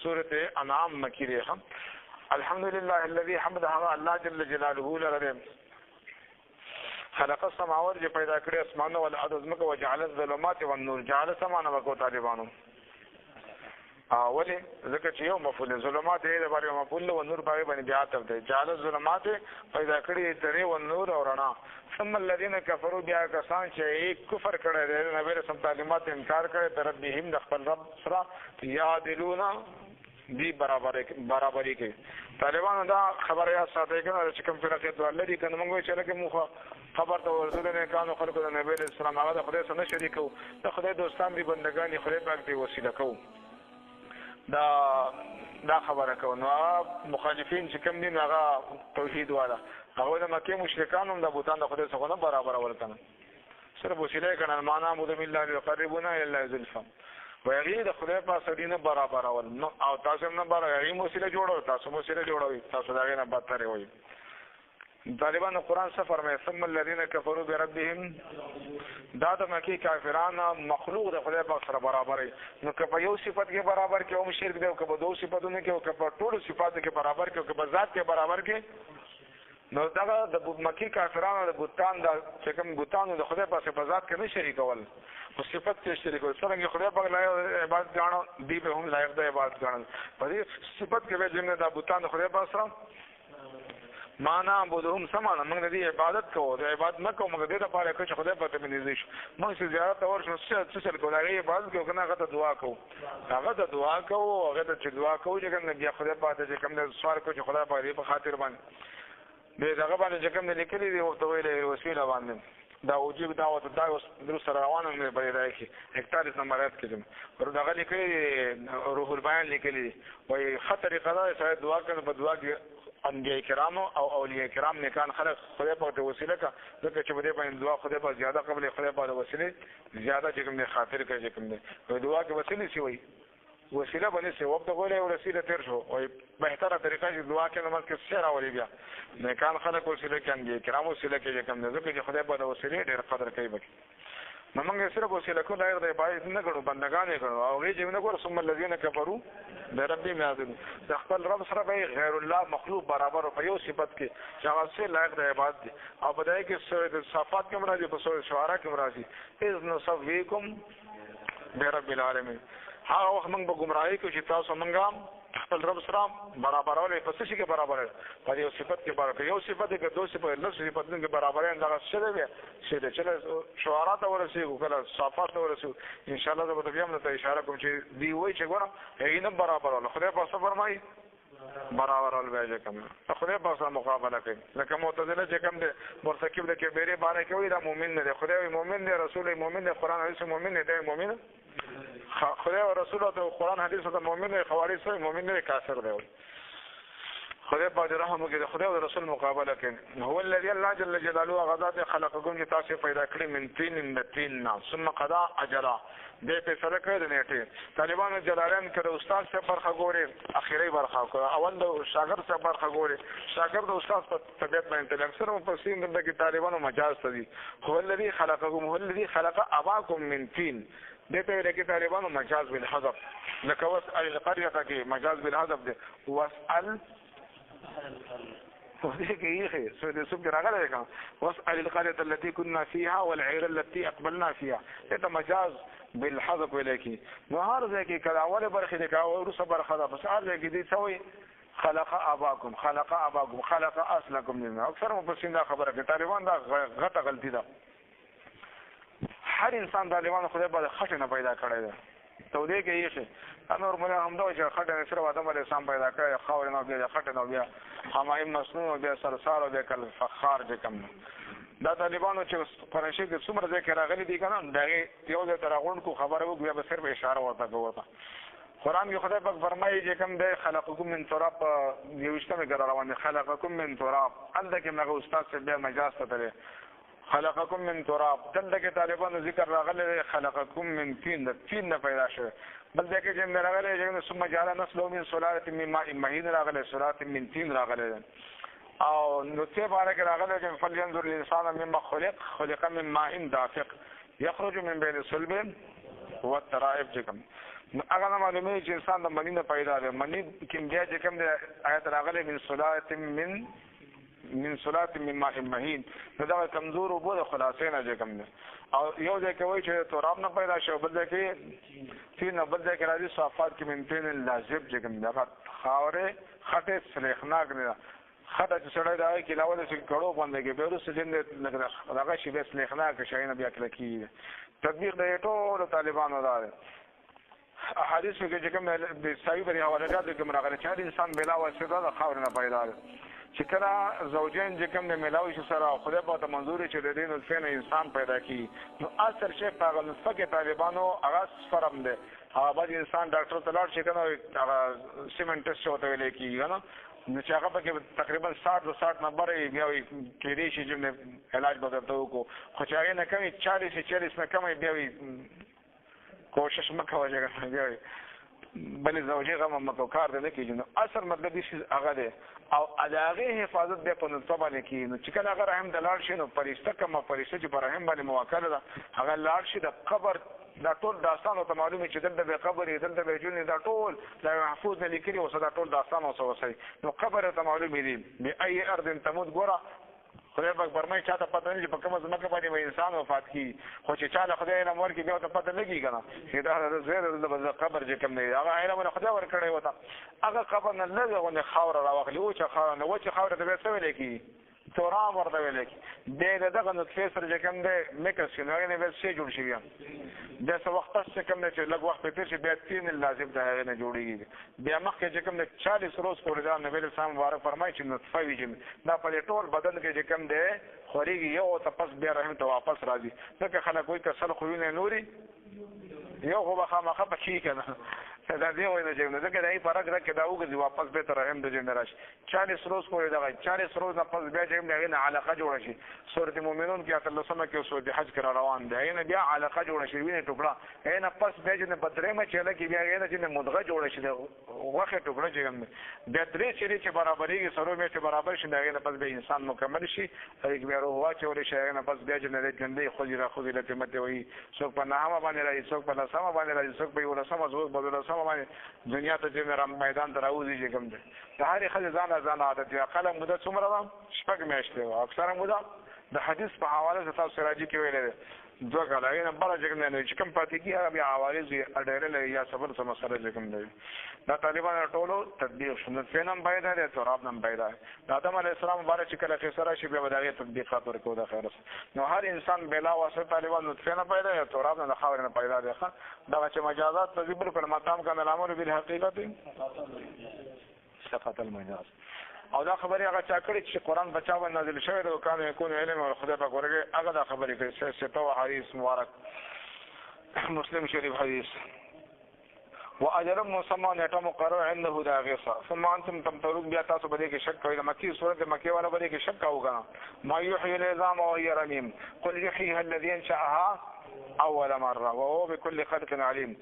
سورة انعام مکی دی. الحمدلله الذي حمد هغه الله جل جلاله لره خلق السماوات چې پیدا کړی اسمانونه ول ارض مکه وجعل الظلمات والنور جعل سمانه وکړو طالبانو اولی ځکه چې یو مفعول ظلمات یې د باره مفعول او نور باندې بیا عطف دی. جعل الظلمات پیدا کړی درې او نور او رڼا. ثم الذين كفروا بیا کسان چې کفر کړی دی نبی رسول تعلیمات انکار کړی تر ربهم د خپل رب سره یادلون دی برابرۍ کوي. طالبانو دا خبره یا ساته کنه چې کوم فرقه دوه لري کنه موږ چې لکه مخه خبر ته ورته نه کانو خلکو د نبی اسلام هغه د خدای سره شریکو د خدای دوستان دی بندگان خدای پاک دی وسیله کو دا خبره کو. نو مخالفین چې کوم دین هغه توحید والا هغه د مکه مشرکان هم د بوتان د خدای سره برابر ورکنه صرف وسیله کنه معنا عبد بالله يقربنا الى زلفا ویغی د خدای په سړینه برابر اول نو او تاسو نه برابر یې وسیله جوړو تاسو وسیله جوړوي تاسو دا نه بدتر وي. طالبان قرآن څه فرمایي ثم الذين كفروا بربهم دا د مکی کافرانو مخلوق د خدای په سره برابر نو که په یو صفت کې برابر کې او شرک دی او که په دوه صفاتونو کې او که په ټولو صفاتو کې برابر کې او که په ذات کې برابر کې نو دا د مکی کافرانو د بوتان د چې کوم بوتانو د خدای په ذات کې نه شریکول او صفت کې شریکول څنګه خدای په لایق عبادت غاڼو دی به هم لایق د عبادت غاڼو په دې صفت کې به جنه د بوتان د خدای په سره معنا عبادتهم سمانه موږ د عبادت کوو د عبادت نه کوو موږ د دې لپاره چې خدای په ته باندې شي موږ چې زیارت اور شو څه څه کوو هغه عبادت کوو کنه هغه ته دعا کوو هغه ته دعا کوو هغه ته چې دعا کوو چې کوم بیا خدای په ته چې کوم د سوال کوي چې خدای په خاطر باندې به دغه باندې چې کوم لیکلي دی او ته ویلې وسیله باندې دا وجوب دعوت دا درس روانه مې په دې کې 41 نمبر آیت کې ورته دغه لیکلي روح البیان لیکلي وای خطر قضا سره دعا کوي په دعا کې انبیاء کرام او اولیاء کرام نیکان خلق خدای په وسیله کا ځکه چې بده باندې دعا خدای په زیاده قبل خدای په وسیله زیاده چې کوم خاطر کوي چې کوم دی دعا کې وسیله سی وای وسیله باندې سی وخت غوړې او وسیله تر شو او بهتره طریقه چې دعا کې نماز کې سره ولې بیا نیکان خلق وسیله کې انبیاء کرام وسیله کې کوم دی ځکه چې خدای په وسیله ډېر قدر کوي بکی نو موږ سره وسیله کو لایق دی عبادت نه کړو بندگان یې کړو او غي چې موږ ګور ثم الذين كفروا بربهم يعدلون د خپل رب سره به غیر الله مخلوق برابر په یو صفت کې چې هغه سره لایق دی عبادت دی او په دای کې سورۃ صفات کې مرادي په سورۃ شعراء کې مرادي اذ نصفيكم برب العالمين هغه وخت موږ به گمراهي کې چې تاسو موږ خپل رب سره برابرولې په څه شي کې برابر په یو صفت کې برابر یو صفت کې دوه صفت له صفاتونو کې برابر نه دا څه دی چې چې شعراء ته ورسېږو کله صفات ته ورسېږو ان شاء الله زه به بیا هم ته اشاره کوم چې دی وای چې ګوره هغه نه برابرول خدای په څه فرمایي برابرول به کوم خدای په سره مقابله کوي لکه معتزله چې کوم دي مرتکب د کبیره باندې کوي دا مؤمن نه دی خدای مؤمن دی رسول مؤمن دی قران حدیث مؤمن دی مؤمن خدای او رسول او قران حدیث ته مؤمن دی خوارج سره مؤمن دی کافر دی خدای په رحم کې خدای او رسول مقابله کوي هو الذي الله جل جلاله غذات خلقكم چې تاسو پیدا کړی من طين ثم قضى اجرا دې په سره کړی نیټه طالبانو جلالین کړه استاد څخه برخه ګوري اخیری برخه کړه اول د شاګرد څخه برخه ګوري شاګرد استاد په طبيعت باندې اکثر مفسرین دغه طالبانو مجاز دي هو الذي خلقكم هو الذي خلق اباكم من طين دته لکه طالبانو مجاز بالحذف لکه واسال القريه کې مجاز بالحذف ده واسال وذيك سورة سبق راغله كان واسأل القرية التي كنا فيها والعير التي أقبلنا فيها هذا مجاز بالحذف ولكن نهار ذاك كذا أول برخة ذاك أول برخة بس ذاك دي سوي خلق أباكم خلق أصلكم منه أكثر مفسرين خبرك طالبان دا غلطي ده هر انسان طالبان خدای په خټه پیدا کړی ده تو دې کې یې شه انور مولا هم دا چې خټه سره آدم علیه السلام پیدا کړی خاور نه بیا خټه نو بیا حمایم مسنون بیا سرسار او کل فخار دې کم دا طالبانو چې فرنشي کې څومره ځکه راغلي دي کنه دا یو ځای ترغون کو خبره وو بیا به صرف اشاره ورته کوته قرآن کې خدای پاک فرمایي چې کوم دی خلقکم من تراب یوشتمه ګر روان خلقکم من تراب انده کې مغه استاد څخه بیا مجاز ته خلقکم من تراب دلته کې طالبانو ذکر راغلی خلقکم من طين نه پیدا شوه بل ځکه چې راغلی چې ثم جعل نسله من سلاله من ماء مهين راغلی سلاله من طين راغلی او نطفه بارک راغلی چې فلينظر الانسان مما خلق من ماء دافق يخرج من بين الصلب هو الترائب چې کوم هغه نه معلومه چې انسان د منی نه پیدا دی منی کیمیا چې کوم دی آیت راغلی من صلات من ماء مهین دا کمزور وبو د خلاصې نه چې کوم دی او یو ځای کې وایي چې تراب نه پیدا شو بل ځای کې تین بل ځای کې راځي صفات کې من تین لازب چې کوم دی خاورې خټه سلیخناک نه خټه چې سړی دا کې لاوله چې کړو باندې کې به ورسې دې دغه شی به سلیخناک شي نه بیا کله کی تطبیق د ټولو طالبانو دا احادیث کې چې کوم د صحیح بری حواله ده کوم راغلي چې انسان بلا واسطه د خاور نه پیدا چې کله زوجین چې کوم نه ملاوي شي سره خدای په ته منظور چې د دین الفین انسان پیدا کی نو اثر شي په نسخه کې طالبانو هغه فرم ده هغه باندې انسان ډاکټر ته لاړ شي کنه هغه سیمنټ ټیسټ وته ویل کیږي نو چې هغه پکې تقریبا 60 نمبر یې بیا کېږي چې علاج بدلته وکړو خو چې هغه نه کمی 40 نه کمی بیا کوشش مکوه چې بیا بلې زوجې غم مکو کار دی نه کېږي نو اصل مطلب دې شي هغه دی او د هغې حفاظت بیا په نطفه باندې کېږي نو چې کله هغه رحم ته لاړ شي نو فرشته کومه فرشته چې په رحم باندې موکله ده هغه لاړ شي د قبر دا ټول داستان او ته معلومه چې دلته به قبر یې دلته به ژوند دا ټول د محفوظ نه لیکلي اوس دا ټول داستان اوس وسوي نو قبر ته معلومه دي بأي ارض تموت ګوره خدای پاک فرمایي چاته پته نه چې په کومه ځمکه باندې به انسان وفات کیږي خو چې چا له خدای علم ورکړي بیا ورته پته لګي که نه چې دا زیر د قبر چې کوم دی هغه علم له خدای ورکړی ورته هغه قبر نه لږه غوندې خاوره راواخلي وچه خاوره نه وچې خاورې ته بیا څه ویلی کېږي تراب ورته ویلی کېږي بیا د دغه نطفې سره چې کوم دی میکس کړي نو هغې نه بیا څه جوړ شي بیا څه وخت پس چې کوم دی چې لږ وخت پرې تېر شي بیا تین لازم د هغې نه جوړېږي بیا مخکې چې کوم دی 40 روز پورې دا نبي اسلام مبارک فرمایي چې نطفه وي چې دا په دې ټول بدن کې چې کوم دی خورېږي یو ته پس بیا رحم ته واپس راځي ځکه خلک وایي که سل خویونه نوري یو خو به خامخا پکې که نه دا دی وایي نه چې نه ځکه د هغې فرق ده که دا وګرځي واپس بېرته رحم د جن راشي 40 روز پورې دغه 40 روز نه پس بیا چې د هغې نه علقه جوړه شي سورت مؤمنون کې 18 کې او سورت حج کې را روان دی هغې نه بیا علقه جوړه شي وینې ټوکړه هغې نه پس بیا چې په درېیمه چیله کې بیا هغې نه چې مدغه جوړه شي د غوښې ټوکړه چې کوم دی بیا درې چیلې چې برابرېږي څلور میاشتې برابر شي د هغې نه پس بیا انسان مکمل شي هغې بیا روح واچولی شي هغې نه پس بیا چې نه دی ژوندی ښځې راښځې له قیمت یې وایي څوک په نهمه باندې راځي څوک په لسمه باندې راځي څوک په 11مه څوک په 12مه باندې دنیا ته چې میدان ته راوځي چې کوم دی د هرې ښځې ځان عادت وي اقله موده څومره ده 6 میاشتې وه اکثره موده د حدیث په حواله سره تاسو سراجي کې ویلی دی 2 کاله هغې نه بره چې کوم دی چې کوم پاتې کېږي هغه بیا عوارض وي اډېره لري یا صبر څه مسله چې کوم دی دا طالبانو ټولو تطبیق شو نطفې نه هم پیدا دی تراب نه هم پیدا دی د آدم علیه السلام مبارک چې کله قصه راشي بیا به د هغې تطبیقات ورکوو د خیر نو هر انسان بلا واسطه طالبان نطفې نه پیدا یا تراب نه د خاورې نه پیدا دی دغه چې مجازات ته ځي بلکل مقام کان الامر بالحقیقت صفت المجاز او دا خبرې هغه چا کړې چې قرآن په چا باندې نازل شوی دی وکان یکون علم او خدای پاک ورکړي هغه دا خبرې کوي ستو حدیث مبارک مسلم شریف حدیث واجل مسمى نیټه مقرر عنده دا غیصه ثم انتم تمترون بیا تاسو باندې کې شک کوئ د مکی سورۃ مکی والا باندې کې شک کاوه ما یحیی العظام وهي رمیم قل یحییها الذی انشأها اول مره وهو بكل خلق عليم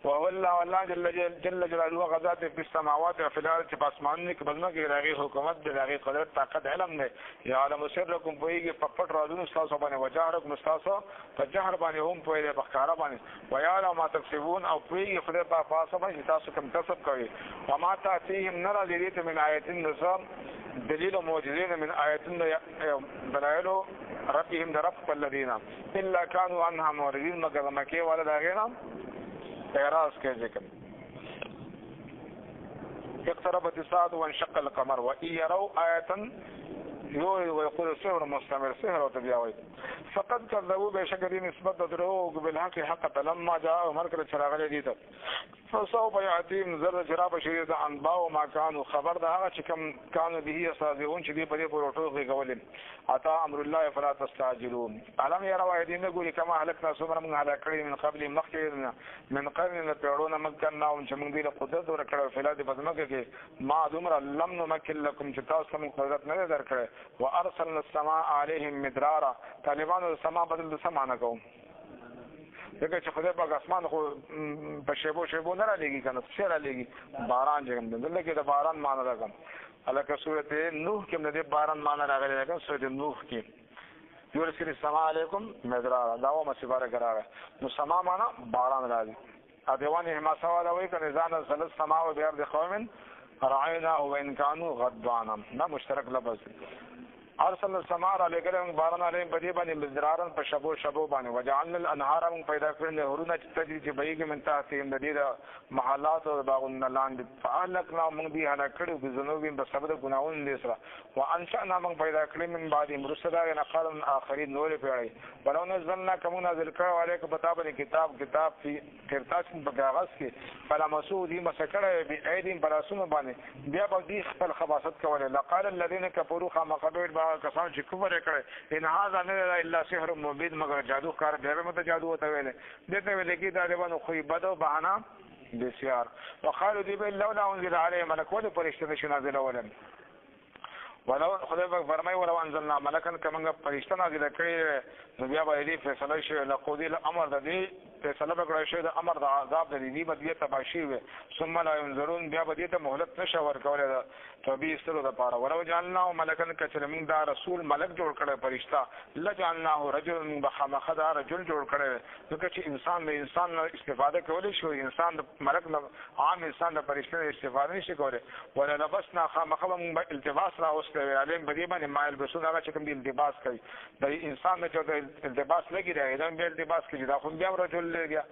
وهو الله والله جل جلاله غذات في السماوات وفي الارض په اسمانونو کې بدنه کې راغي حکومت د راغي قدرت طاقت علم نه يعلم سركم پويږي په پټ رازونو تاسو باندې وجهركم تاسو په جهر باندې هم پويږي په ښکارا باندې ويعلم ما تكسبون او پويږي خدای په پاسه باندې تاسو کوم کسب کوي وما تاتيهم نرى لريت من آيات النظام دليل معجزين من آيات دلائل ربهم درب الذين الا كانوا عنها معرضين مگر مکه والا داغینا اعراض کې ذکر اقتربت الساعه وانشق القمر وان يروا آية ويقول سحر مستمر سحر وتبياوي فقد كذبوا بشكل نسبت دروغ بالحق حق لما جاء مركز چراغ دي فسوف ياتيهم ذره جراب شديد انباء ما كانوا خبر ده هغه چې کوم كانوا به يستهزئون چې دې په دې پروتوغي کولل اتا امر الله فلا تستعجلون علم يروا يدين ګوري کما هلکنا سمر من هلاکړي من قبل مخکې من قرن پیړونه مکننا او چې موږ دې له قدرت ورکړو فلاد بزمکه کې ما دمر لم نمکن لكم چې تاسو موږ قدرت نه درکړه وارسلنا السماء عليهم مدرارا طالبانو السماء بدل د سمانه کوم دغه چې خدای پاک اسمان خو په شیبو نه را لګي کنه څه را لګي باران جګم دلته کې د باران معنی راغم الکه سورته نوح کې نه د باران معنی راغلی ده سورته نوح کې یورسل السماء علیکم مدرارا دا و مسیباره قراره نو سما معنا باران راځي ا دیوان حماسه والا وی کنه ځان سل السماء و بیرد قوم رعینا وان كانوا غضبانا دا مشترک لفظ ارسل السماء علیکم باران علیهم بدی باندې مدرارا په شبو باندې وجعلنا الانهار من پیدا کړل نهرونه چې تدریج بیګ من تحتهم د دې محلات او باغونه لاندې فالکنا من دي هلا کړو په ذنوبهم په سبب ګناون دي سره وانشأنا من پیدا کړل من بعد مرسلا نقل اخرین نور پیړی ولو نزلنا كم نازل کړو علیک بتابن کتاب فی قرطاس په کاغذ کې فلمسو دي مسکړه به ايدین براسونه باندې بیا به دي خپل خباثت کوله لقال الذين كفروا خامقبر کسان چې کفر کړي ان هذا نه الا سحر مبين مگر جادو کار دی مته جادو وته ویل دته ویل کې دا دیوانو خو بدو بهانا بسیار وقالوا دي لولا انزل عليه ملك ولا فرشته نشي نازل ولن ولو خدای فرمای ولو انزلنا ملکا کمنګ فرشته نازل کړي نو بیا به دې فیصله شي لقودي الامر د دې فیصله وکړای شي د امر د عذاب د دې بدیه تباشي وي ثم لا ينظرون بیا به دې ته مهلت نشه ورکول دا تبي سره د پاره ولو جعلنا ملکا کچرمن دا رسول ملک جوړ کړي فرشته لجعلناه رجل بخمخ دا رجل جوړ کړي ځکه چې انسان استفاده کولی شو انسان د ملک عام انسان د فرشته استفاده نشي کولی ولا لبسنا خمخ من التباس را واستوي عليهم بدی باندې ما يلبسون هغه چې کوم التباس کوي د انسان نه چې التباس لګي دی دا به التباس کوي دا خو بیا رجل لګي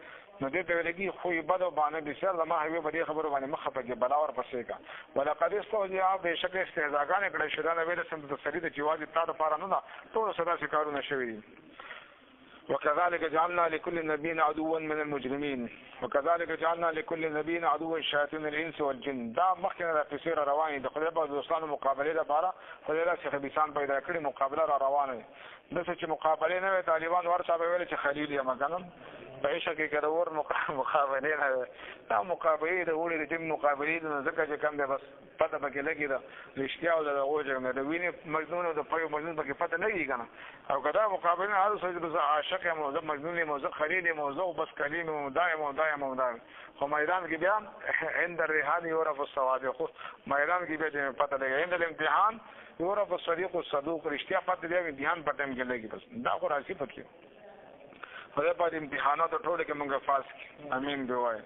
نو دې ته لګي خو بده باندې بشر ما هوی بدی خبرو باندې مخه په بلاور پسې کا ولقد استهزئ بشک استهزاء کړي شدان ویل سم د سړي د جواز تا لپاره نه ټول صدا شکارونه شوی دي وكذلك جعلنا لكل نبي عدوا من المجرمين وكذلك جعلنا لكل نبي عدوا شياطين الانس والجن دا مخکنه د قصير رواني د خدای په دوستانو مقابله لپاره خدای له خبيسان پیدا کړي مقابله را روانه د څه چې مقابله نه طالبان ورته ویل چې خلیل یې مګنم په شکه کې ورور مقابله نه دا مقابله د وړي د جن مقابله د ځکه چې کم ده بس پته پکې لګي دا رښتیا او د اوجه نه د ویني مجنون او د پيو مجنون پکې پته لګي کنه او کدا مقابله هر څه د عاشق موضوع مجنون موضوع خلیل موضوع بس کلیم دائم خو میدان کې بیا عند الرهان يعرف الصواب خو میدان کې بیا پته لګي عند الامتحان يعرف الصديق الصدوق رښتیا پته دی امتحان پته کې لګي بس دا خو راځي پکې خدای په امتحانات ټول کې موږ فاس امين دی وای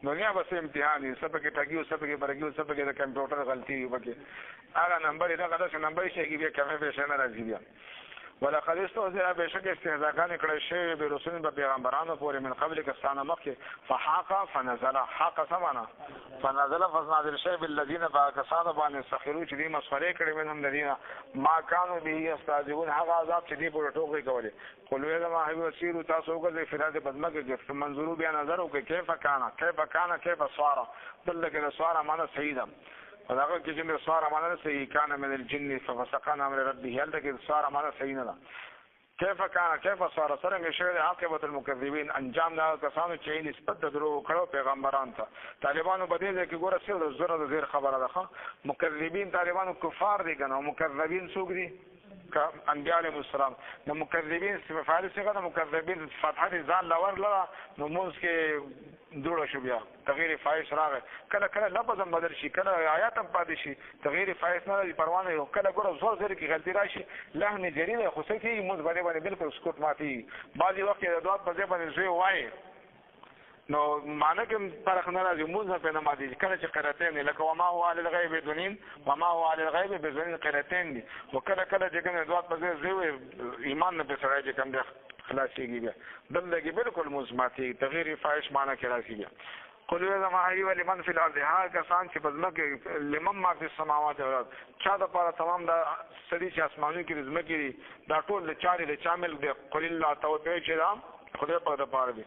دنیا بس امتحان یې سبا کې ټاګیو سبا کې برګیو سبا کې د کمپیوټر غلطي وي پکې هغه نمبر یې دا غلط نمبر شي کې بیا کمه به شنه راځي بیا ولقد استهزئ بشک استهزاء کړي شی به رسول په پیغمبرانو پورې من قبل کستانه مخکې فحاق فنزل حاق سمانا فنزل فنازل شی بالذین فكسان باندې سخروا چې دې مسخره کړي منهم الذين ما كانوا به يستهزئون هغه عذاب چې دې په ټوګي کولې قلوا ما هو سیر تاسو وګورئ فراد بدمګه چې منظور بیا نظر او کیف کان کیف صار دلته صار معنا سیدا فداغه کې چې صار معنا صحیح کان من الجن ففسقان امر ربه هل کې صار معنا صحیح نه كيف صار سرنګ شوی عاقبت المكذبين انجام دا کسانو چې نسبت درو کړو پیغمبران ته طالبانو بده کې ګوره څه زره د زیر خبره ده مکذبین طالبانو کفار دي کنه مکذبین څوک دي انبیاء علیهم السلام نو مکذبین فاعل څنګه مکذبین فتحه ځان لور لرا نو موږ کې جوړ شو بیا تغییر فایش راغی کله لفظ بدل شي کله آیات هم پاتې شي تغییر فایش نه لري پروانه یو کله ګوره زور زری کې غلطی راشي لحن جریده خو څه کې موږ باندې بالکل سکوت ماتي بعضی وخت د دوات په ځای باندې زوی وای نو معنی کې فرق نه راځي موږ په نه ماتي کله چې قراتین لکه وما هو علی الغیب بدونین وما هو علی الغیب بدونین قراتین دي وکله چې ګنه دوات په ځای زوی ایمان نه به سره چې کوم خلاصيږي بیا دلته بالکل مزماتي تغییر فاحش معنی کې راځي بیا قلوا ذا ما هي ولمن في الارض ها کسان چې بزمکه لمن ما في السماوات والارض چا د پاره تمام دا سړي چې اسمانونو کې رزمکه دا ټول د چاري د شامل دی قل الله توبه چې دا خدای په د پاره دی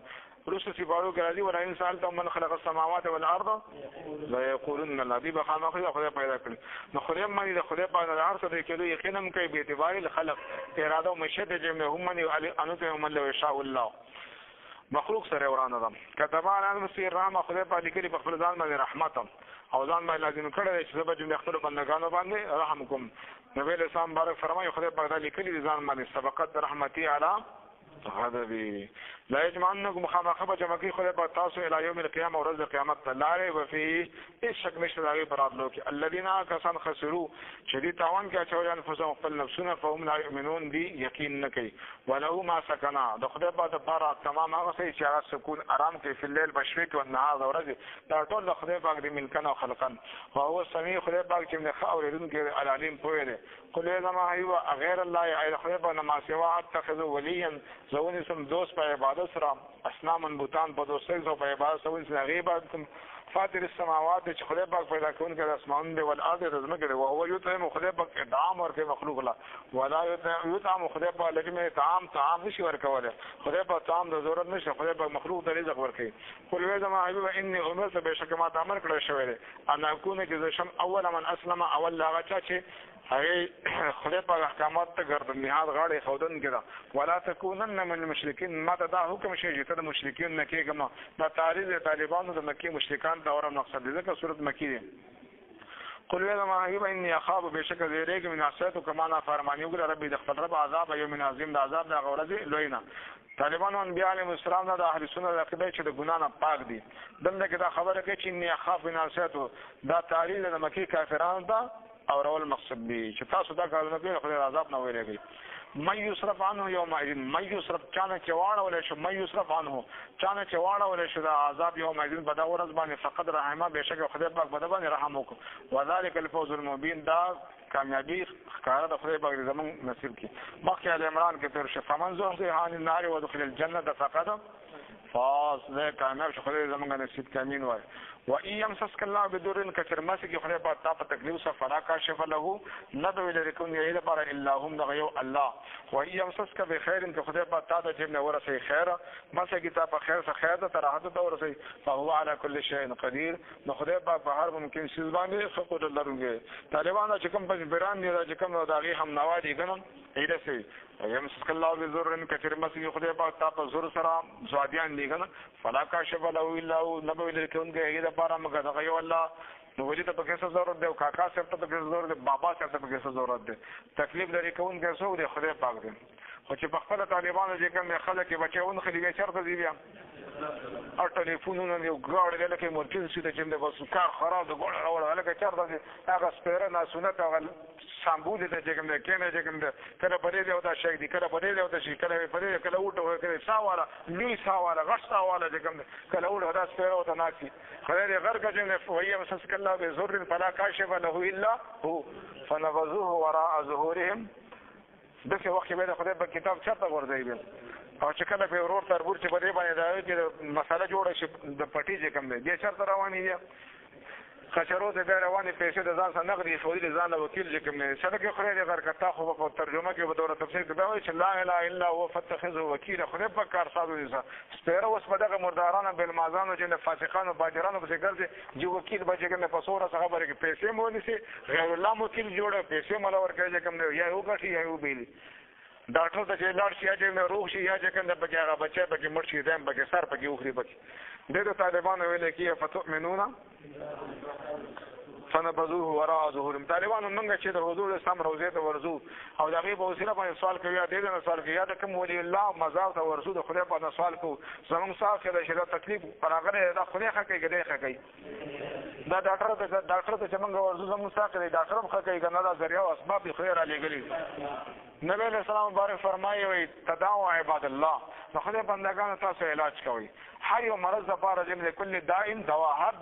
رسو سی بارو کرا دی ولا انسان ته من خلق السماوات والارض لا يقولون الله دي بخامه خدای پیدا کړ نو خدای باندې د خدای په هر څه کې کېدو یقینا کوي به اعتبار الخلق اراده او مشهد چې هم نه انو ته من لو شاء الله مخلوق سره ورانه ده كتب على المسير رحمه خدای په لیکلي په خپل ځان باندې رحمت او ځان باندې لازم کړی چې سبب دې خپل بندگانو باندې رحمکم نبی له سلام بارک فرمایي خدای په لیکلي ځان باندې سبقت رحمتي علی غضبی لا یجمعنکم مخامخه به جمع کوي خدای په تاسو الی یوم القیامه ورځ د قیامت ته لا ریب فیه هیڅ شک نشته د هغې په راتلو کې الذین کسان خسروا چې دي تاوان کې اچوي انفسهم خپل نفسونه فهم لا یؤمنون دي یقین نه کوي وله ما سکنا د خدای په دپاره تمام هغه څه چې هغه سکون آرام کوي فی الليل بشوي کې والنهار د ورځې دا ټول د خدای پاک د ملکن او خلقن وهو السمیع خدای پاک چې نه اورېدونکی العلیم پوهه دی قل زما ایوا غیر الله ای خدای په نما سوا اتخذ ولیا زونی سم دوست په عبادت سره اسنام بوتان په دوستۍ سره په عبادت سره ونس غیبت فاطر السماوات چې خدای پاک پیدا کون کې د اسمان دی ول ارض رزمه کې او هو یطعم خدای پاک اطعام ورکړي مخلوق لا ولا یطعم خدای پاک لکه طعام نشي ورکوله خدای پاک طعام د ضرورت نشي خدای پاک مخلوق ته رزق ورکړي قل وی زما ایوا انی امرت بشک ما امر کړی شوی دی ان اكون کې شم اول من اسلم اول هغه چې هغه خدای پاک احکامات ته ګرځي نهاد غاړي خودن کړه ولا تکونن من المشرکین ما ته دا حکم شي چې ته د مشرکین نه کېږم دا تعریض طالبانو د مکی مشرکان دا اورم مقصد دې ځکه سورۃ مکی دی قل يا ما ایبا انی اخاف بشک زیریک من عصیت کما نا فرمانی وګړه ربي د خپل رب عذاب یوم عظیم د عذاب د غورځي لوینا طالبانو انبیاء علیهم السلام د اهل سنت د عقیده چې د ګنا نه پاک دي دمه کې دا خبره کوي چې انی اخاف من عصیت دا تعریض د مکی کافرانو ته او اول مقصد دی چې تاسو دا کارونه کوي خدای عذاب نه ویریږي مَن یصرف عنه یومئذ من یصرف چانه چواړه ولې شو مَن یصرف عنه چانه چواړه ولې شو دا عذاب یومئذ بدا ورځ باندې فقط رحمه بشک خدای پاک بدا باندې رحم وکړي وذلک الفوز المبین دا کامیابی ښکارا د خدای پاک زمون نصیب کی مخکې ال عمران کې تر شفا منزوح دی عن النار ودخل الجنه فقط فاز له کامیاب شو خدای زمونږ نصیب کامین وای و ایم سسک الله بدور کثر مسی کی خدای پاک تا تکلیف سره فلا کاشف له ندو لرکون یی بار الا هم دغیو الله و ایم سسک بخیر که خدای پاک تا ته نه ورسه خیر مسی کی تا په خیر سره خیر ته راحت ته ورسه فهو على كل شيء قدير نو خدای پاک په هر ممکن شی باندې خپل لرونګي طالبانو چې کوم په بیران دي چې کوم دغه هم نوادي ګنم ایله سي ایم سسک الله بزور کثر مسی کی خدای پاک تا په زور سره زوادیان دي ګنم فلا کاشف له الا نبو لرکون یی بارا مګه دغه یو الله نو ولې ته پکې څه ضرورت دی او کاکا صاحب ته پکې ضرورت دی بابا صاحب ته پکې څه ضرورت دی تکلیف لري کوم کې څو دی خدای پاک دی خو چې په خپل طالبانو چې کوم خلک بچون خلی به چرته دی بیا او ټلیفونونه یو ګاډ دی لکه مرکز شي چې د بس کار خراب د ګوړ راوړل لکه چرته دی هغه سپیره نه سنت هغه سامبول ته چې کوم کېنه چې کوم کله پرې دی او دا شي دی کله پرې دی او دا شي کله پرې کله وټو کله ساواله لوی ساواله غټ ساواله چې کوم کله وټو دا سپیره او ته ناکي خدای غر کجن وهي مسك الله بزر فلا كاشف له الا هو فنبذوه وراء ظهورهم دغه وخت به خدای په کتاب چرته ورځي او چې کله په ورور تربور چې په دې باندې دا چې مسله جوړه شي د پټي چې کوم دی د چرته رواني دي خشرو ته به رواني پیسې د ځان سره نغدي خوري ځان له وکیل چې کوم نه سره کې خوري د غرکتا خو په ترجمه کې به دوره تفسیر کې به وایي چې لا اله الا هو فتخذه وکیل خو په کار ساده دي سپیره اوس په دغه مردارانو بل مازانو چې فاسقانو باجرانو په څیر دي چې وکیل به چې کوم په سوره څنګه خبره کې پیسې مو نيسي غیر الله وکیل جوړه پیسې مل ورکړي چې کوم نه یا یو غټي یا یو بیلی ډاکټر ته چې لاړ شي چې نه روغ شي یا چې کنده بګي هغه بچي بګي مړ شي دیم بګي سر بګي اوخري بګي دغه طالبانو ویل کې فتؤمنون فنبذوه وراء ظهورهم طالبانو موږ چې د حضور اسلام روزه ته ورزو او دغه په وسیله باندې سوال کوي د دې نه سوال کوي د کوم ولی الله مزار ته ورزو د خدای په سوال کو زموږ صاحب د شریعت تکلیف پراغره د خدای حق کوي ګډه حق کوي دا ډاکټر ته چې موږ ورزو زموږ صاحب دی ډاکټر هم حق کوي کنه دا ذریعہ او اسباب خیر علی ګلی نبی علیہ السلام مبارک فرمایي وي تداو عباد الله نو خدای بندگان تاسو علاج کوي هر یو مرض لپاره جن کل دائم دوا هر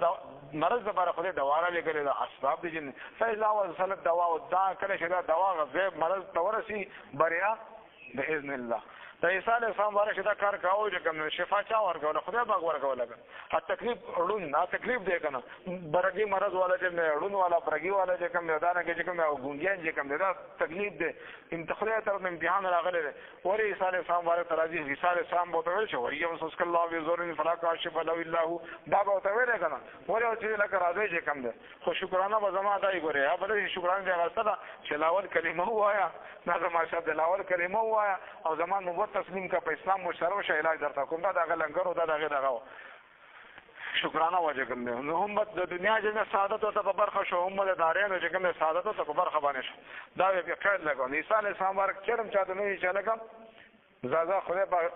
مرض لپاره خدای دوا را لګل دا اسباب دي جن فإذا وصلت دوا او دا کله چې دا دوا غذاب مرض تورسي بریا باذن الله د عیسی علیه السلام باندې دا کار کاوه چې کوم شفا چا ورکول خدای پاک ورکول هغه تکلیف اړون نه تکلیف دی کنه برګي مرض والا چې اړون والا برګي والا چې کوم دا نه چې کوم او ګونګیان چې کوم دا تکلیف دی انتخاب تر امتحان راغلی دی ور عیسی علیه السلام باندې تراجی عیسی علیه السلام بوته ویل شو وریم صلی الله علیه وسلم فلا کاشف له الا هو دا بوته ویل کنه ور او چې لکه راځي چې کوم دی خو شکرانه به زما دای ګوره یا بل شکرانه دی غلطه چې لاول کلمه وایا نه ماشاء الله لاول کلمه وایا او زمان مو تسلیم کا په اسلام مشرو شه علاج درته کوم دا دغه لنګرو دا دغه شکرانه واجب کوم نو هم د دنیا چې سعادت او په برخه شو هم د دارین چې کوم سعادت او په برخه باندې شو دا به خیر لګو عیسی علیه السلام ورک چرم چاته نه چې لګم زازا خدای په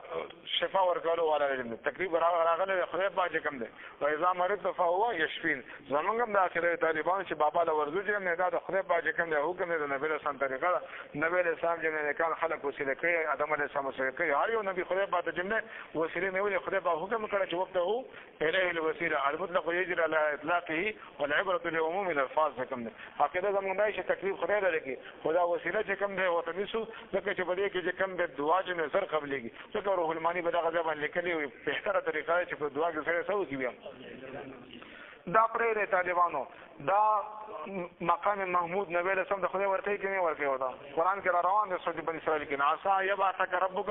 شفا ورکولو والا دی تقریبا راغله خدای په چې کوم دی و اذا مرض فهو يشفين زمونږ هم د اخره طالبان چې بابا له ورزو چې نه دا د خدای په چې کوم دی حکم دی د نبی رسول طریقه نبی رسول چې نه کان خلق وسیله کوي ادم علیه السلام وسیله کوي هر یو نبی خدای په جمله وسیله نه ویل خدای په حکم کړی چې وخت هو الیه الوسیله المطلق يجري على اطلاقه والعبره لعموم الالفاظ کوم دی عقیده زمونږ دی چې تکلیف خدای لري کې خدا وسیله چې کوم دی او تنسو ځکه چې بده کې چې کوم دی دعا چې نظر قبلېږي څنګه روح المانی به دغه ځبان لیکلي وي په بهتره طریقه چې په دعا کې سره سو کی بیا دا پرې طالبانو دا مقام محمود نبی له سم د خدای ورته کې نه ورته ودا قران کې را روان دي سورۃ بنی اسرائیل کې ناسا یبعثک ربک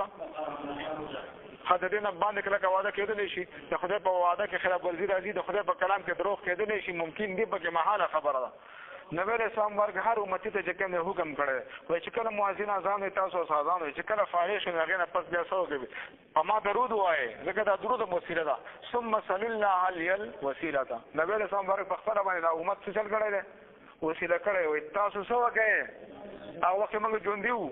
حددین باندې کله کا وعده کېدل شي د خدای په وعده کې خلاف ورزي راځي د خدای په کلام کې دروغ کېدل شي ممکن دی په محاله خبره ده نبی رسول الله ورګ هر امتی ته چې کوم حکم کړی وای چې کله مؤذن اذان تاسو اذان وای چې کله فاحش نه غنه پس بیا سو کوي اما درود وای ځکه دا درود وسیله ده ثم صلی الله علی الوسیله ده نبی رسول الله ورګ په خبره باندې دا امت څه چل کړی ده وسیله کړی وای تاسو سو کوي او وخت موږ ژوند دیو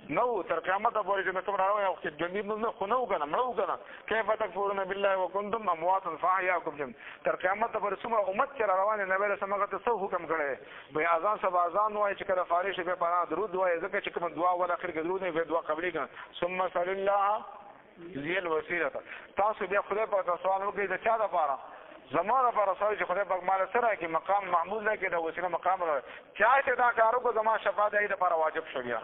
نو تر قیامت پورې چې کوم راوي او چې ژوند نه خو نو کنه مړو کنه کیف تکفرون بالله وکنتم اموات فاحیاکم جن تر قیامت پورې څومره امت چې روانه نبی رسول الله ته څو حکم کړی به اذان سبا اذان وای چې کله فارش به پانا درود وای ځکه چې کوم دعا ول اخر کې درود نه به دعا قبلې کړه ثم صلی الله ذی الوسیله تاسو بیا خدای په سوال وکړئ د چا لپاره زمانه پر رسول چې خدای پاک مال سره کې مقام محمود نه کې د وسیله مقام را چا چې دا کارو کو زما شفاعت دی لپاره واجب شو بیا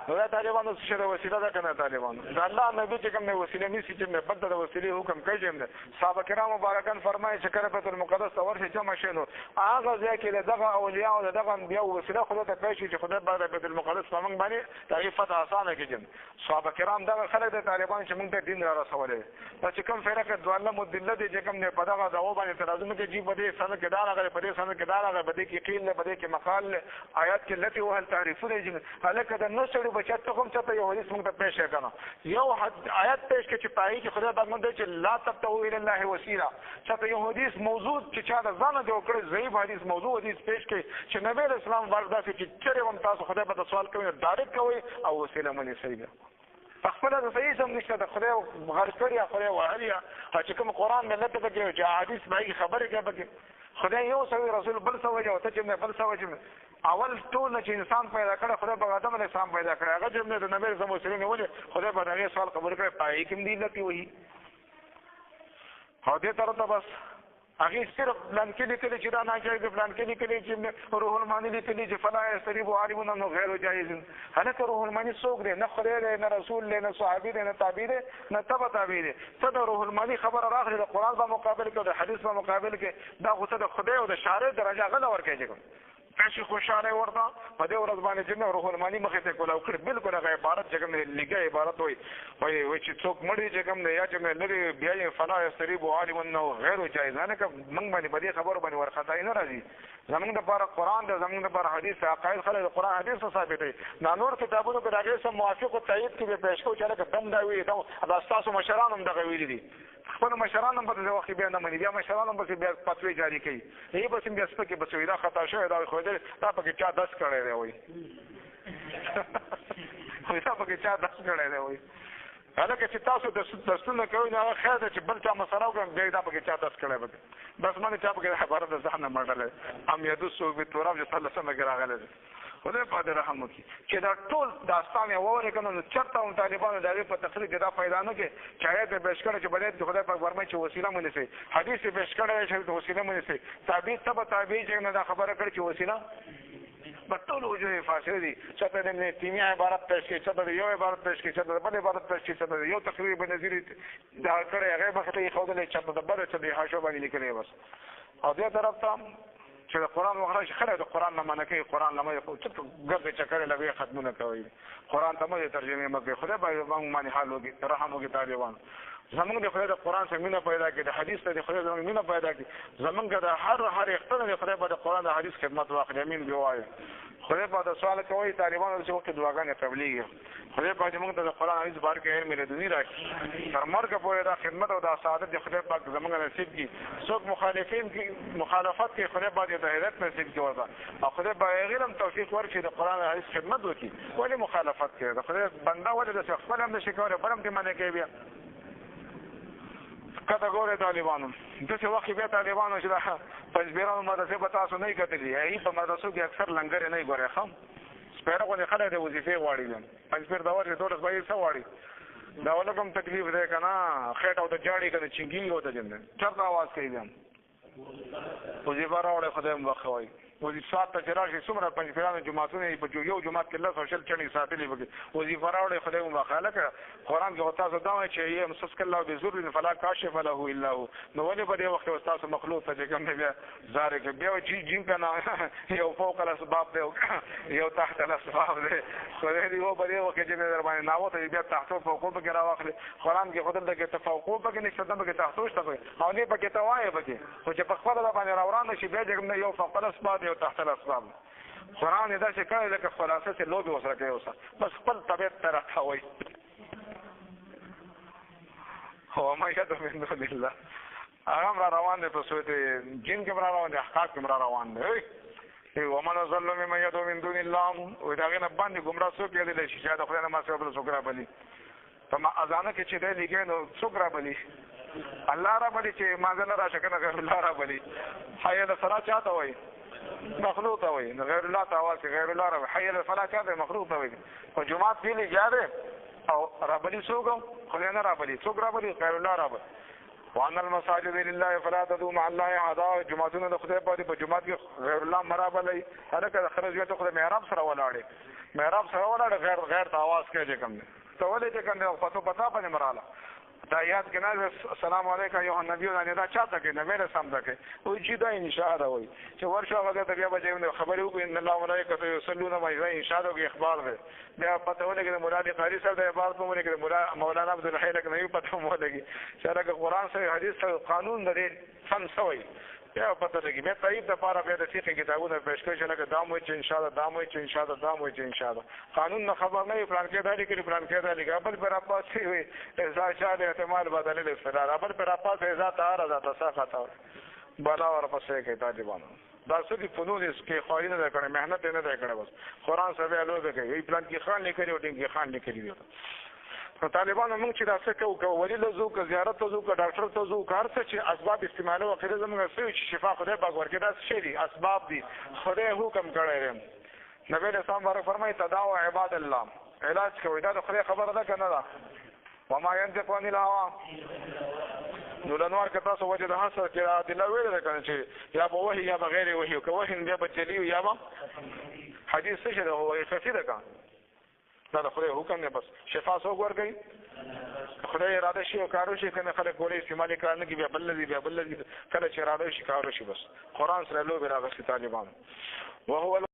نو دا طالبانو څه د وسیله ده کنه طالبانو دا الله نبی چې کوم وسیله نشي چې په بد د وسیله حکم کوي چې صحابه کرام مبارکان فرمایي چې کله بیت المقدس ته ورشي جمع شینو هغه ځکه له دغه اولیاء او دغه انبیاء وسیله خدای ته کوي چې خدای بعد بیت المقدس په موږ باندې تعریفات اسانه کیږي صحابه کرام دغه خلک د طالبان چې موږ ته دین را رسولې چې کوم فرقه دواله مدله دي چې کوم نه په دغه دغه باندې ترازم کې جی بده سن کې دا هغه په دې سن کې دا هغه بده کې قیل بده کې مقال آیات کې لته وهل تعریفونه دي هلکه د نو سړي بچت کوم څه ته یو حدیث موږ ته پیش کړه یو آیات پیش کې چې پای کې خدای باندې چې لا تبتغوا الى الله وسیله چې یو حدیث موضوع چې چا د ځانه جوړ کړی ضعیف حدیث موضوع حدیث پیش کې چې نبی اسلام وردا چې چیرې هم تاسو خدای په سوال کوي ډایرکټ کوي او وسیله مونږ صحیح خپل د صحیح سم نشته د خدای غر کړی خدای وهلیا چې کوم قران ملت ته کې چې حدیث باندې خبره کوي خدای یو سوي رسول بل سوي او ته چې بل سوي اول ټول چې انسان پیدا کړ خدای په آدم علیه السلام پیدا کړ هغه چې د نبی زموږ سره نه ولې خدای په هغه سوال قبول کړ پای کې دی لته وही هو دې تر ته بس هغه صرف پلان کې لیکل چې دا نه جایز پلان کې لیکل چې روح المانی لیکل چې فلا یستریب عالمون انه غیر جایز هلکه روح المانی څوک دی نه خدای دی نه رسول دی نه صحابي دی نه تابعی دی نه تبع تابعی دی څه د روح المانی خبر راغلی د قران په مقابل کې او د حدیث په مقابل کې دا غوته د خدای او د شارع درجه غل ورکړي پښې خوشاله ورته په دې ورځ باندې چې روح المانی مخې ته کوله او کړ بالکل هغه عبارت چې کوم لګي عبارت وای چې څوک مړي چې کوم نه یا چې لري بیا یې فلا یستریب عالم انه غیر جایز نه که موږ باندې په دې خبرو باندې ورخطای نه راځي زمونږ د لپاره قران د زمونږ د لپاره حدیث عقاید خلک د قران حدیث ثابت دي نور کتابونو کې راغلي سم موافق او تایید کې پېښ کوي چې لکه دم دا وی دا تاسو مشران هم دغه ویلي دي خپل مشران هم په دې وخت بیا نه مني بیا مشران هم بیا فتوی جاری کوي یی به سم بیا سپکه بچوي دا خطا شوی دا خو دې دا پکې چا داس کړی دی وای خو دا پکې چا داس کړی دی وای هلکه چې تاسو د سنت کوي نه خیر ده چې بل چا مسله وکړم بیا دا پکې چا داس کړی به بس باندې چا پکې خبره ده ځان نه مړل ام یدسو به توراب چې الله سم راغله خدای په دې رحم وکړي چې دا ټول داستان یې وره کنه نو چرته هم طالبانو دغه په تقریر کې دا پیدا نه کې چاهه به بشکره چې بلې خدای په ورمه چې وسیله مونږ سي حدیث بشکره چې وسیله مونږ سي تابع تبع تابع چې نه دا خبره کړ چې وسیله بټول وجوه فاصله دي چې په دې تیمه عبارت پېښ کې چې د یو عبارت پېښ کې چې د بل عبارت پېښ کې چې د یو تقریر به نظیر دا کړی هغه مخته یې خوده چې د بل چې د حاشو باندې لیکلې بس او دې طرف ته چې د قران وغره خلک د قران نه منکه قران نه مې چې ګرځي چې کړي لوي ختمونه کوي قران ته مې ترجمه مکه خدای باندې باندې حال وګي رحم وګي طالبان زمونږ د خدای د قران څخه مینه پیدا کړي د حدیث ته د خدای زمونږ مینه پیدا کړي زمونږ د هر اختلاف د خدای په قران د حدیث خدمت واخلي امين دی وایي خدای په سوال کوي طالبانو چې وخت دعاګانې قبليږي خدای پاک موږ ته د قرآن حدیث باره کې علم لدني راکړي تر مرګه پورې دا خدمت او دا سعادت د خدای پاک زموږ نصیب کړي څوک مخالفین کې مخالفت کوي خدای پاک د هدایت نصیب کړي ورته او خدای پاک هغې هم توفیق ورکړي د قرآن حدیث خدمت وکړي ولې مخالفت کوي د خدای بنده ولې داسې خپل هم نشي کولی بل هم دې منع کوي بیا کته ګورئ طالبانو داسې وخت کې بیا طالبانو چې دا پنځبیرانو مدرسې به تاسو نه یې کتلي هغې په مدرسو کې اکثر لنګرې نه یې ګورئ ښه سپیره غوندې خلک د وظیفې غواړي بیا پنځپیر د ورشي دولس به یې څه غواړي دا ولږ هم تکلیف دی که نه خېټ او د جاړي که د چینګي او د جن دی چېرته اواز کوي بیا وظیفه راوړئ خدای هم وښوئ وظیفه ساعت ته چې راشي څومره پنځپیرانو جوماتونه یې په یو جومات کې 10 او 20 چڼې ساتلې پکې وظیفه راوړئ خدای هم وښه هلکه قرآن کې خو تاسو دا وایي چې یمسسک الله بضر فلا کاشف له الا هو نو ولې په دې وخت کې ستاسو مخلوق ته چې کوم دی بیا زارې کوي بیا وایي جین که نه یو فوق الاسباب دی یو تحت الاسباب دی خدای دې و په دې وخت کې چې در باندې ناوته بیا تحتو فوقو پکې راواخلي قرآن کې خو دلته کې تفوقو پکې نشته دلته پکې تحتو شته پکې او نه پکې ته وایې پکې خو چې په خپله دا باندې راوران شي بیا چې کوم دی یو فوق الاسباب یو تحت الاسباب قرآن یې داسې کوي لکه خلاصه چې لوبې ورسره کوي اوسه بس خپل طبیعت ته راټوئ وما يدعو من دون الله هغه هم را روان دی په صورت جن کې هم را روان دی احقاف کې هم را روان دی ومن ظلم ممن يدعو من دون الله وایي د هغې نه باندې ګمراه څوک یادلی شي چې د خدای نه ما سوا بل څوک رابلي په اذانه کې چې دی لیکي نو څوک رابلي الله رابلي چې مازه نه راشه که نه غیر الله رابلي حی الصلاة چا ته وایي مخلوق ته وایي غیر الله ته اواز کوي غیر الله رابلي حی الفلاح چا ته مخلوق ته وایي په جومات کې لګیا دی او رابلي څوک خدای نه رابلي څوک رابلي غیر الله رابلي وان المساجد لله فلا تدعوا مع الله احدا جماعتونه د خدای په جماعت کې غیر الله مرابلي هلکه د خرج ویته خدای محراب سره ولاړې محراب سره ولاړې غیر ته اواز کوي چې کوم دی ته ولې چې کوم دی پتو پتا باندې مراله دا یاد کې نه السلام علیکم ایها النبی نه دا چاته کې نه مې سم ده کې وایي چې دا انشاء ده وایي چې ورشو هغه ته بیا به خبرې وکړي ان الله ملائکته یصلون علی انشاء ده کې اخبار ده بیا پته ولګي مولانا قاری صاحب د عبارت په مونږ کې مولانا عبد الحی لکه نه پته مو لګي چې هغه قرآن سره حدیث سره قانون لري فن سوی بیا پته لګي بیا تایید د پاره بیا د فقه کتابونه پېښ کوي چې لکه دام وایي چې ان شاء الله دام وایي چې ان شاء الله دام وایي چې ان شاء الله قانون نه خبر نه پلان کې دا لیکي پلان کې دا لیکي بل پر اپاسي وي اذا شاء احتمال بدل الاستدلال بل پر اپاس اذا تعارض ذات ساقط بالا ور پسې کې طالبانو دا څه دي فنون کې خواهی نه کړي مهنت نه ده کړي بس قرآن سره لوبه کوي پلان کې خان لیکي او ټینګ خان لیکي طالبانو موږ چې دا څه کوو ولی له زو که زیارت ته زو که ډاکټر ته زو کار څه چې اسباب استعمالو وکړي زموږ څه چې شفا خدای پاک ورکړي دا څه دي اسباب دي خدای حکم کړی دی نبی رسول الله فرمایي تداو عباد الله علاج کوي دا د خدای خبره ده کنه دا وما ينطق عن الهوى نو لنوار که تاسو وجه د حسر کې ادله ویل ده کنه چې یا به وحي یا به غیر وحي که وحي بیا به جلی یا به حدیث څه ده هو خفي ده کنه دا د خدای حکم نه بس شفا څوک ورکوي خدای اراده شي او کارو شي کنه خلک ګوري استعمالي کار نه کوي بیا بل کله چې اراده شي کارو شي بس قرآن سره لوبې راغلي طالبان وهو